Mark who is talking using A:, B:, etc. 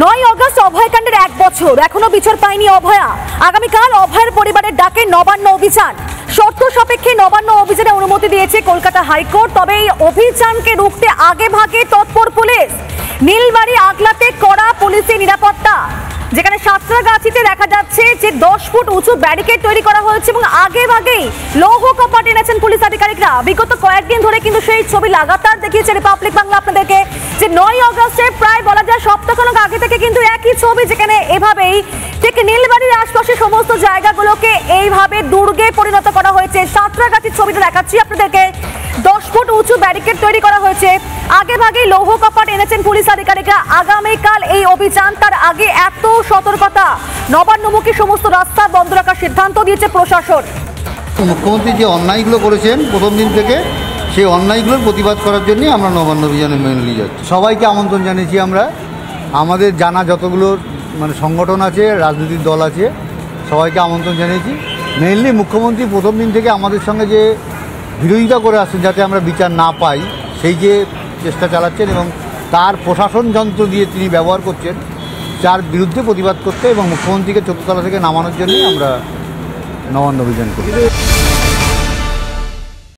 A: 9 August অভয়াকাণ্ডের 1 বছর এখনো বিচার পায়নি অভয়া। আগামীকাল অভয়ের পরিবারের ডাকে নবান্ন অভিযান। শর্ত সাপেক্ষে নবান্ন অভিযানে অনুমতি দিয়েছে কলকাতা হাইকোর্ট। তবে এই অভিযানকে রুখতে আগে ভাগে তৎপর পুলিশ। নীলবাড়ি আগলাতে কড়া পুলিশের নিরাপত্তা, যেখানে সাঁতরাগাছিতে দেখা যাচ্ছে যে 10 ফুট উঁচু ব্যারিকেড তৈরি করা হয়েছে এবং আগে ভাগেই লৌহ কপাট এনেছেন পুলিশ আধিকারিকরা। বিগত কয়েকদিন ধরে কিন্তু সেই ছবি লাগাতার দেখিয়েছে রিপাবলিক বাংলা আপনাদেরকে, যে 9 অগস্টে প্রায় বলা যায় সপ্তাহখানেক আগে থেকে কিন্তু একই ছবি, যেখানে এভাবেই ঠিক নীলবাড়ির আশপাশে সমস্ত জায়গাগুলোকে এইভাবে দুর্গে পরিণত করা হয়েছে। সাঁতরাগাছির ছবিটা দেখাচ্ছি আপনাদেরকে, 10 ফুট উঁচু ব্যারিকেড তৈরি করা হয়েছে। আগে ভাগেই লৌহ কপাট এনেছেন পুলিশ আধিকারিকরা। আগামীকাল এই অভিযান, তার আগে এত সতর্কতা। নবান্নমুখী সমস্ত রাস্তা বন্ধ রাখার সিদ্ধান্ত দিয়েছে প্রশাসন।
B: মুখ্যমন্ত্রী যে অন্যায়গুলো করেছেন প্রথম দিন থেকে, সেই অন্যায়গুলোর প্রতিবাদ করার জন্য আমরা নবান্ন অভিযানে মেনলি যাচ্ছি। সবাইকে আমন্ত্রণ জানিয়েছি আমরা। আমাদের জানা যতগুলো সংগঠন আছে, রাজনৈতিক দল আছে, সবাইকে আমন্ত্রণ জানিয়েছি। মেনলি মুখ্যমন্ত্রী প্রথম দিন থেকে আমাদের সঙ্গে যে বিরোধিতা করে আসছেন যাতে আমরা বিচার না পাই, সেই যে চেষ্টা চালাচ্ছেন এবং তার প্রশাসন যন্ত্র দিয়ে তিনি ব্যবহার করছেন, যার বিরুদ্ধে প্রতিবাদ করতে এবং মুখ্যমন্ত্রীকে 14 তলা থেকে নামানোর জন্যই আমরা নবান্ন অভিযান করি।